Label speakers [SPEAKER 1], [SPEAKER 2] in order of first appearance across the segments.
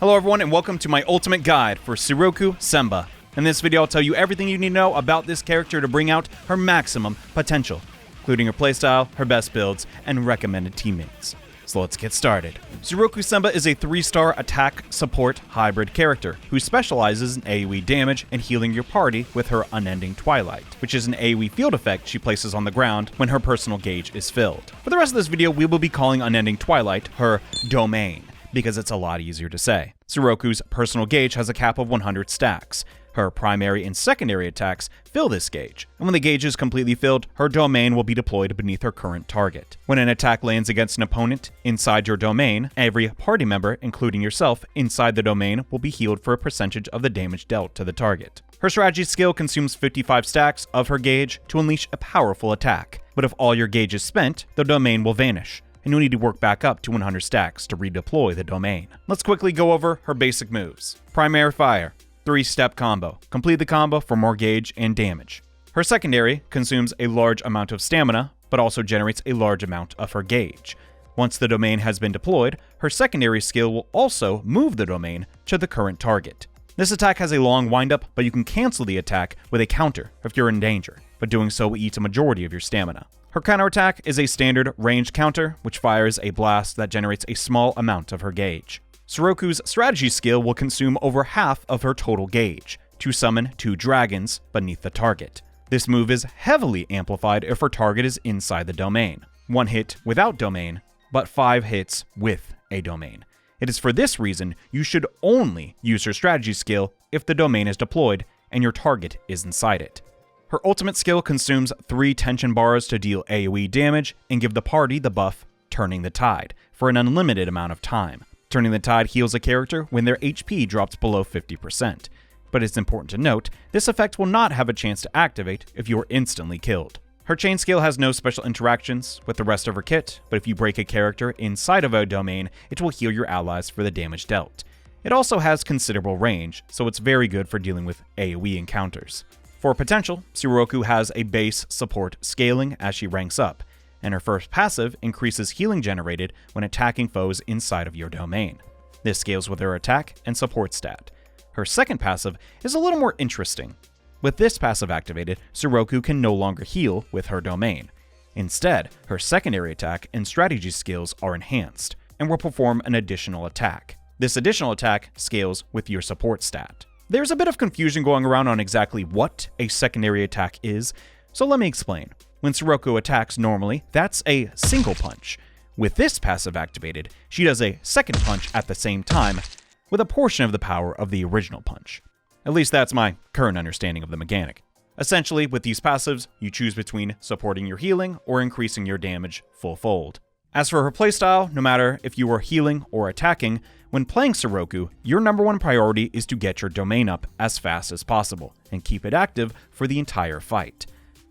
[SPEAKER 1] Hello everyone and welcome to my ultimate guide for Tsuruko Semba. In this video I'll tell you everything you need to know about this character to bring out her maximum potential, including her playstyle, her best builds, and recommended teammates. So let's get started. Tsuruko Semba is a 3-star attack support hybrid character who specializes in AoE damage and healing your party with her Unending Twilight, which is an AoE field effect she places on the ground when her personal gauge is filled. For the rest of this video we will be calling Unending Twilight her domain, because it's a lot easier to say. Tsuruko's personal gauge has a cap of 100 stacks. Her primary and secondary attacks fill this gauge, and when the gauge is completely filled, her domain will be deployed beneath her current target. When an attack lands against an opponent inside your domain, every party member, including yourself, inside the domain will be healed for a percentage of the damage dealt to the target. Her strategy skill consumes 55 stacks of her gauge to unleash a powerful attack, but if all your gauge is spent, the domain will vanish, and you'll need to work back up to 100 stacks to redeploy the domain. Let's quickly go over her basic moves. Primary Fire, 3-step combo. Complete the combo for more gauge and damage. Her secondary consumes a large amount of stamina, but also generates a large amount of her gauge. Once the domain has been deployed, her secondary skill will also move the domain to the current target. This attack has a long windup, but you can cancel the attack with a counter if you're in danger, but doing so will eat a majority of your stamina. Her counterattack is a standard ranged counter, which fires a blast that generates a small amount of her gauge. Tsuruko's strategy skill will consume over half of her total gauge, to summon 2 dragons beneath the target. This move is heavily amplified if her target is inside the domain. 1 hit without domain, but 5 hits with a domain. It is for this reason you should only use her strategy skill if the domain is deployed and your target is inside it. Her ultimate skill consumes 3 tension bars to deal AoE damage and give the party the buff Turning the Tide for an unlimited amount of time. Turning the Tide heals a character when their HP drops below 50%, but it's important to note this effect will not have a chance to activate if you are instantly killed. Her chain skill has no special interactions with the rest of her kit, but if you break a character inside of a domain, it will heal your allies for the damage dealt. It also has considerable range, so it's very good for dealing with AoE encounters. For potential, Tsuruko has a base support scaling as she ranks up, and her first passive increases healing generated when attacking foes inside of your domain. This scales with her attack and support stat. Her second passive is a little more interesting. With this passive activated, Tsuruko can no longer heal with her domain. Instead, her secondary attack and strategy skills are enhanced, and will perform an additional attack. This additional attack scales with your support stat. There's a bit of confusion going around on exactly what a secondary attack is, so let me explain. When Tsuruko attacks normally, that's a single punch. With this passive activated, she does a second punch at the same time, with a portion of the power of the original punch. At least that's my current understanding of the mechanic. Essentially, with these passives, you choose between supporting your healing or increasing your damage full-fold. As for her playstyle, no matter if you are healing or attacking, when playing Tsuruko, your number one priority is to get your domain up as fast as possible, and keep it active for the entire fight.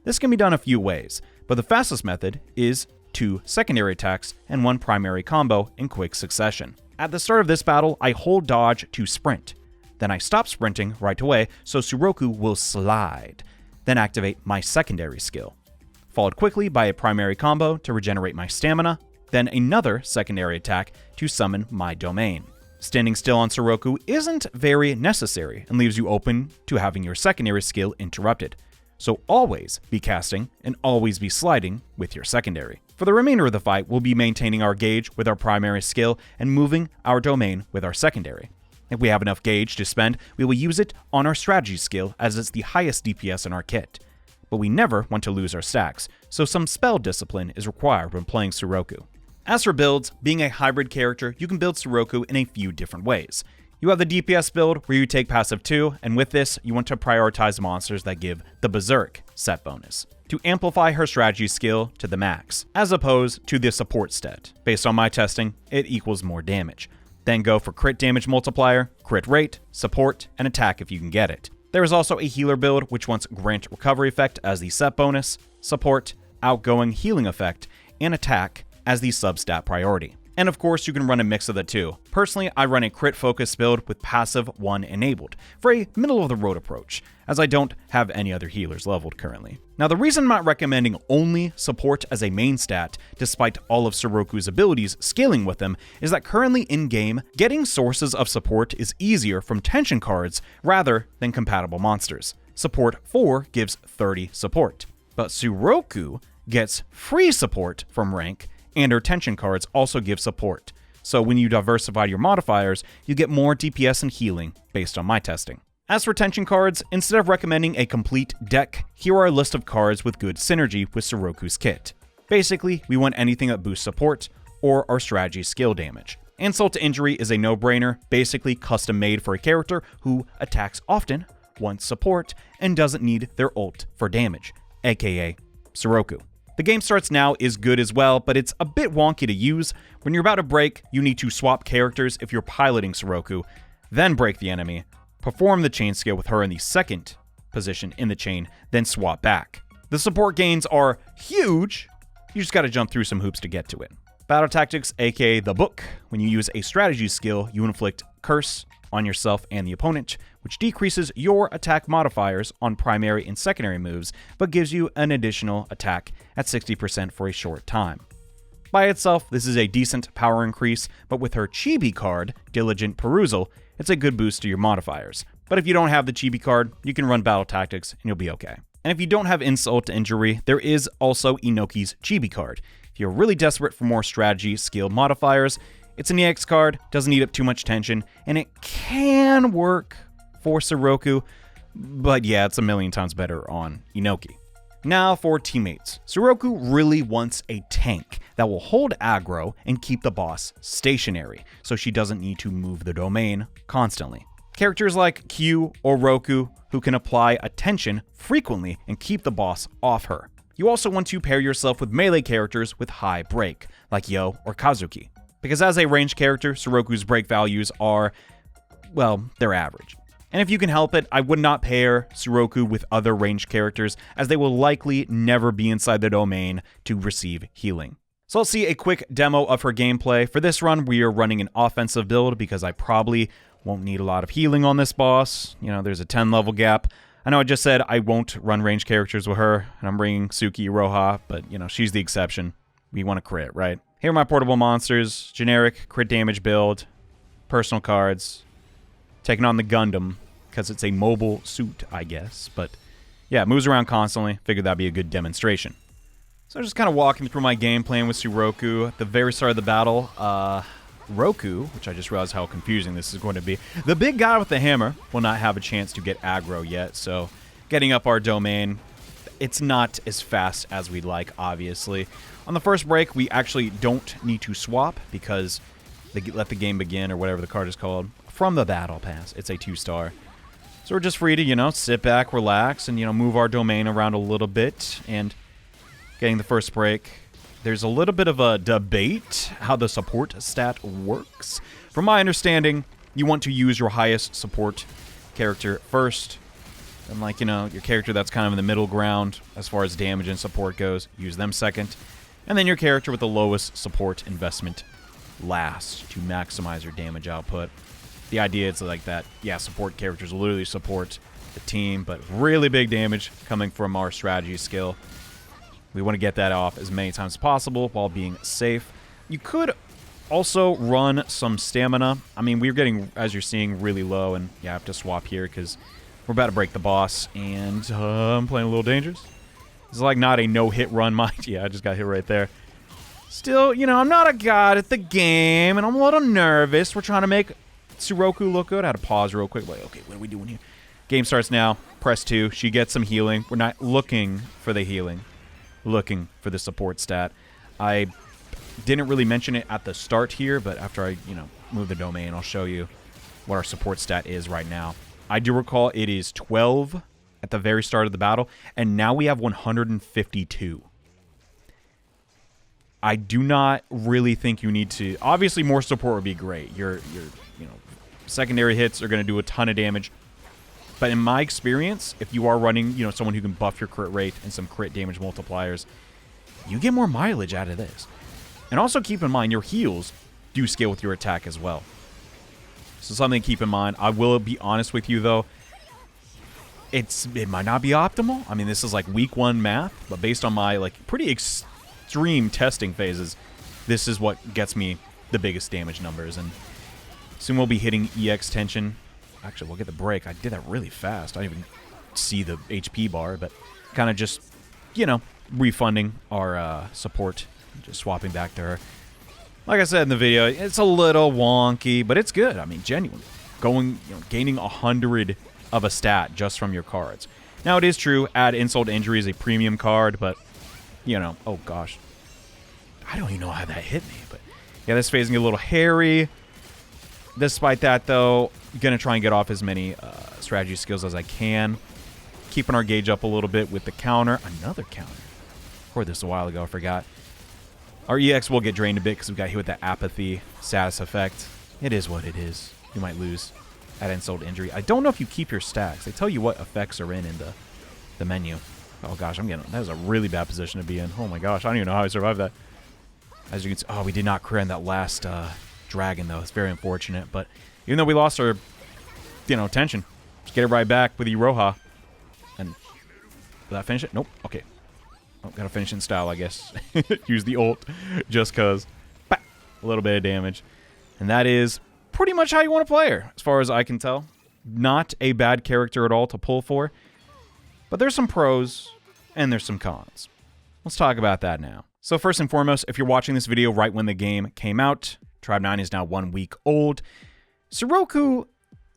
[SPEAKER 1] This can be done a few ways, but the fastest method is 2 secondary attacks and 1 primary combo in quick succession. At the start of this battle, I hold dodge to sprint. Then I stop sprinting right away, so Tsuruko will slide. Then activate my secondary skill. Followed quickly by a primary combo to regenerate my stamina, then another secondary attack to summon my domain. Standing still on Tsuruko isn't very necessary and leaves you open to having your secondary skill interrupted. So always be casting and always be sliding with your secondary. For the remainder of the fight, we'll be maintaining our gauge with our primary skill and moving our domain with our secondary. If we have enough gauge to spend, we will use it on our strategy skill as it's the highest DPS in our kit. But we never want to lose our stacks, so some spell discipline is required when playing Tsuruko. As for builds, being a hybrid character, you can build Tsuruko in a few different ways. You have the DPS build where you take passive 2, and with this, you want to prioritize monsters that give the Berserk set bonus to amplify her strategy skill to the max, as opposed to the support stat. Based on my testing, it equals more damage. Then go for crit damage multiplier, crit rate, support, and attack if you can get it. There is also a healer build which wants grant recovery effect as the set bonus, support, outgoing healing effect, and attack as the substat priority. And of course, you can run a mix of the two. Personally, I run a crit focus build with passive 1 enabled for a middle of the road approach, as I don't have any other healers leveled currently. Now, the reason I'm not recommending only support as a main stat, despite all of Tsuruko's abilities scaling with them, is that currently in-game, getting sources of support is easier from tension cards rather than compatible monsters. Support 4 gives 30 support, but Tsuruko gets free support from rank, and her tension cards also give support. So when you diversify your modifiers, you get more DPS and healing based on my testing. As for tension cards, instead of recommending a complete deck, here are a list of cards with good synergy with Tsuruko's kit. Basically, we want anything that boosts support or our strategy skill damage. Insult to Injury is a no-brainer, basically custom made for a character who attacks often, wants support, and doesn't need their ult for damage, aka Tsuruko. The game starts now is good as well, but it's a bit wonky to use. When you're about to break, you need to swap characters if you're piloting Tsuruko, then break the enemy, perform the chain skill with her in the second position in the chain, then swap back. The support gains are huge, you just gotta jump through some hoops to get to it. Battle Tactics, aka the book. When you use a strategy skill, you inflict Curse on yourself and the opponent, which decreases your attack modifiers on primary and secondary moves, but gives you an additional attack at 60% for a short time. By itself, this is a decent power increase, but with her Chibi card, Diligent Perusal, it's a good boost to your modifiers. But if you don't have the Chibi card, you can run Battle Tactics and you'll be okay. And if you don't have Insult to Injury, there is also Inoki's Chibi card. If you're really desperate for more strategy skill modifiers, it's an EX card, doesn't eat up too much tension, and it can work for Tsuruko, but yeah, it's a million times better on Inoki. Now for teammates. Tsuruko really wants a tank that will hold aggro and keep the boss stationary, so she doesn't need to move the domain constantly. Characters like Q or Roku, who can apply attention frequently and keep the boss off her. You also want to pair yourself with melee characters with high break, like Yo or Kazuki. Because as a ranged character, Tsuruko's break values are, well, they're average. And if you can help it, I would not pair Tsuruko with other ranged characters, as they will likely never be inside the domain to receive healing. So let's see a quick demo of her gameplay. For this run, we are running an offensive build because I probably won't need a lot of healing on this boss. You know, there's a 10 level gap. I know I just said I won't run ranged characters with her, and I'm bringing Suki Roha, but, you know, she's the exception. We want to crit, right? Here are my portable monsters, generic crit damage build, personal cards, taking on the Gundam, because it's a mobile suit, I guess. But yeah, it moves around constantly. Figured that'd be a good demonstration. So just kind of walking through my game plan with Tsuruko. At the very start of the battle, Roku, which I just realized how confusing this is going to be, the big guy with the hammer will not have a chance to get aggro yet. So getting up our domain, it's not as fast as we'd like, obviously. On the first break, we actually don't need to swap because they let the game begin, or whatever the card is called, from the battle pass. It's a 2-star. So we're just free to, you know, sit back, relax, and, you know, move our domain around a little bit. And getting the first break, there's a little bit of a debate how the support stat works. From my understanding, you want to use your highest support character first. And, like, you know, your character that's kind of in the middle ground as far as damage and support goes, use them second. And then your character with the lowest support investment last to maximize your damage output. The idea is like that, yeah, support characters will literally support the team, but really big damage coming from our strategy skill. We want to get that off as many times as possible while being safe. You could also run some stamina. I mean, we're getting, as you're seeing, really low, and yeah, I have to swap here because we're about to break the boss, and I'm playing a little dangerous. It's like not a no-hit run, mind. Yeah, I just got hit right there. Still, you know, I'm not a god at the game, and I'm a little nervous. We're trying to make Tsuruko look good. I had to pause real quick. Like, okay, what are we doing here? Game starts now. Press 2. She gets some healing. We're not looking for the healing. Looking for the support stat. I didn't really mention it at the start here, but after I, you know, move the domain, I'll show you what our support stat is right now. I do recall it is 12 at the very start of the battle, and now we have 152. I do not really think you need to... Obviously, more support would be great. Your you know, secondary hits are going to do a ton of damage. But in my experience, if you are running, you know, someone who can buff your crit rate and some crit damage multipliers, you get more mileage out of this. And also keep in mind, your heals do scale with your attack as well. So something to keep in mind. I will be honest with you, though. It might not be optimal. I mean, this is like week 1 math, but based on my like pretty extreme testing phases, this is what gets me the biggest damage numbers. And soon we'll be hitting EX tension. Actually, we'll get the break. I did that really fast. I didn't even see the HP bar, but kind of just, you know, refunding our support, just swapping back to her. Like I said in the video, it's a little wonky, but it's good. I mean, genuinely, gaining 100 of a stat just from your cards. Now, it is true, add insult to injury is a premium card, but, you know, oh gosh. I don't even know how that hit me, but yeah, this phase is a little hairy. Despite that, though, going to try and get off as many strategy skills as I can. Keeping our gauge up a little bit with the counter. Another counter. Recorded this a while ago, I forgot. Our EX will get drained a bit because we got hit with that apathy status effect. It is what it is. You might lose at insult injury. I don't know if you keep your stacks. They tell you what effects are in the menu. Oh gosh, that was a really bad position to be in. Oh my gosh, I don't even know how I survived that. As you can see, oh, we did not crit on that last dragon though. It's very unfortunate. But even though we lost our, tension, just get it right back with Iroha. And will that finish it? Nope. Okay. Oh, gotta finish in style, I guess. Use the ult just cause. Bah! A little bit of damage. And that is pretty much how you want to play her, as far as I can tell. Not a bad character at all to pull for. But there's some pros and there's some cons. Let's talk about that now. So first and foremost, if you're watching this video right when the game came out, Tribe 9 is now 1 week old. Tsuruko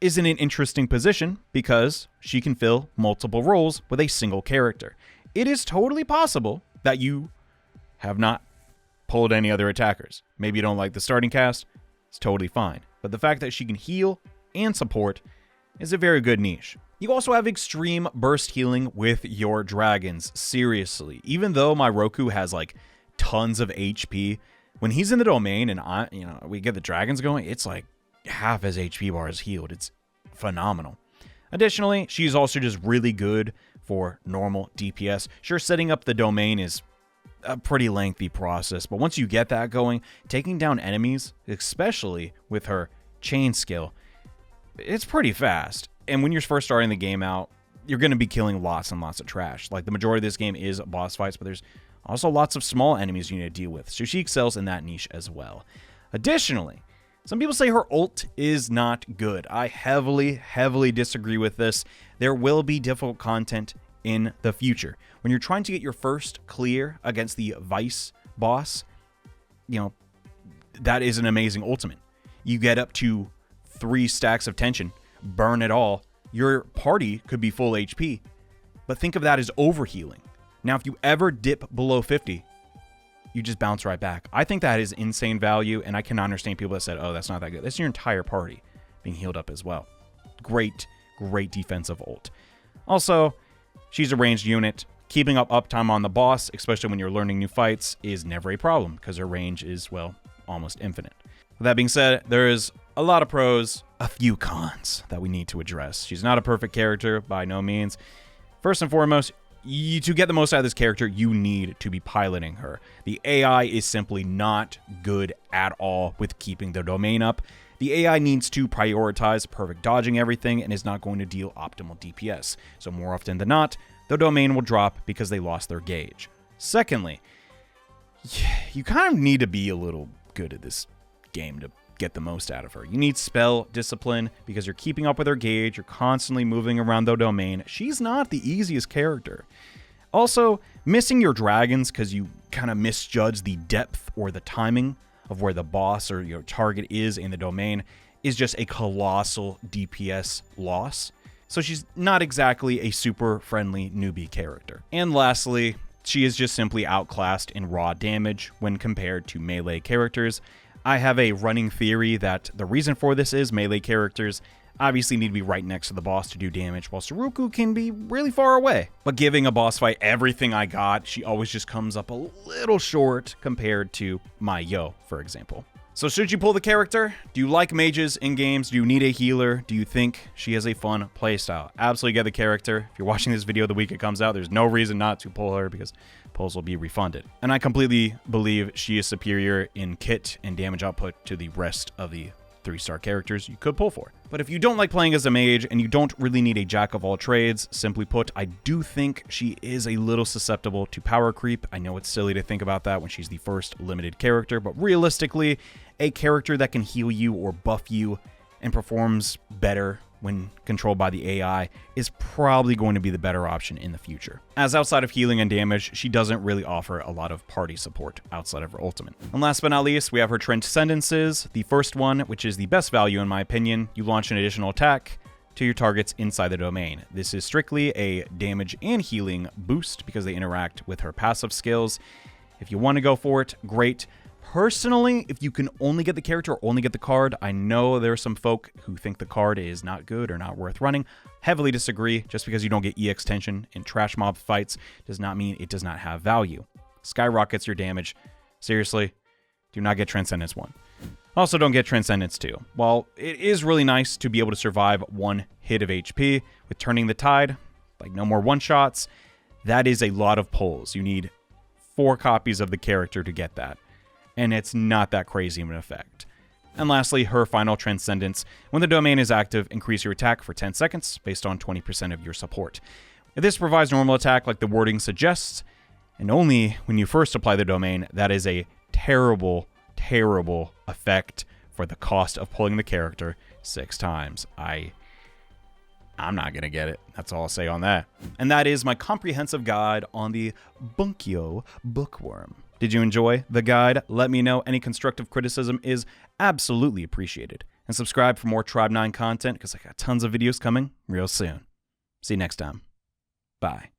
[SPEAKER 1] is in an interesting position because she can fill multiple roles with a single character. It is totally possible that you have not pulled any other attackers. Maybe you don't like the starting cast. It's totally fine. But the fact that she can heal and support is a very good niche. You also have extreme burst healing with your dragons. Seriously. Even though my Roku has like tons of HP, when he's in the domain and we get the dragons going, it's like half his HP bar is healed. It's phenomenal. Additionally, she's also just really good for normal DPS. Sure, setting up the domain is a pretty lengthy process, but once you get that going, taking down enemies, especially with her chain skill, it's pretty fast. And when you're first starting the game out, you're going to be killing lots and lots of trash. Like, the majority of this game is boss fights, but there's also lots of small enemies you need to deal with. So she excels in that niche as well. Additionally, some people say her ult is not good. I heavily disagree with this. There will be difficult content in the future. When you're trying to get your first clear against the Vice boss, that is an amazing ultimate. You get up to 3 stacks of tension, burn it all. Your party could be full HP, but think of that as overhealing. Now, if you ever dip below 50, you just bounce right back. I think that is insane value, and I can understand people that said, oh, that's not that good. That's your entire party being healed up as well. Great defensive ult. Also, she's a ranged unit. Keeping up uptime on the boss, especially when you're learning new fights, is never a problem because her range is, well, almost infinite. With that being said, there is a lot of pros, a few cons that we need to address. She's not a perfect character by no means. First and foremost, to get the most out of this character, you need to be piloting her. The AI is simply not good at all with keeping the domain up. The AI needs to prioritize perfect dodging everything and is not going to deal optimal DPS. So more often than not, the domain will drop because they lost their gauge. Secondly, you kind of need to be a little good at this game to get the most out of her. You need spell discipline because you're keeping up with her gauge, you're constantly moving around the domain. She's not the easiest character. Also, missing your dragons because you kind of misjudge the depth or the timing of where the boss or your target is in the domain is just a colossal DPS loss. So she's not exactly a super friendly newbie character. And lastly, she is just simply outclassed in raw damage when compared to melee characters. I have a running theory that the reason for this is melee characters obviously need to be right next to the boss to do damage, while Tsuruko can be really far away. But giving a boss fight everything I got, she always just comes up a little short compared to my Yo, for example. So should you pull the character? Do you like mages in games? Do you need a healer? Do you think she has a fun playstyle? Absolutely get the character. If you're watching this video the week it comes out, there's no reason not to pull her because pulls will be refunded. And I completely believe she is superior in kit and damage output to the rest of the 3-star characters you could pull for. But if you don't like playing as a mage and you don't really need a jack of all trades, simply put, I do think she is a little susceptible to power creep. I know it's silly to think about that when she's the first limited character, but realistically, a character that can heal you or buff you and performs better when controlled by the AI is probably going to be the better option in the future. As outside of healing and damage, she doesn't really offer a lot of party support outside of her ultimate. And last but not least, we have her Transcendences. The first one, which is the best value in my opinion, you launch an additional attack to your targets inside the domain. This is strictly a damage and healing boost because they interact with her passive skills. If you want to go for it, great. Personally, if you can only get the character or only get the card, I know there are some folk who think the card is not good or not worth running. Heavily disagree. Just because you don't get EX tension in trash mob fights does not mean it does not have value. Skyrockets your damage. Seriously, do not get Transcendence 1. Also, don't get Transcendence 2. While it is really nice to be able to survive one hit of HP with Turning the Tide, like no more one-shots, that is a lot of pulls. You need 4 copies of the character to get that. And it's not that crazy of an effect. And lastly, her final Transcendence. When the domain is active, increase your attack for 10 seconds based on 20% of your support. If this provides normal attack like the wording suggests, and only when you first apply the domain, that is a terrible, terrible effect for the cost of pulling the character 6 times. I'm not going to get it. That's all I'll say on that. And that is my comprehensive guide on the Bunkyo Book Worm. Did you enjoy the guide? Let me know. Any constructive criticism is absolutely appreciated. And subscribe for more Tribe 9 content because I got tons of videos coming real soon. See you next time. Bye.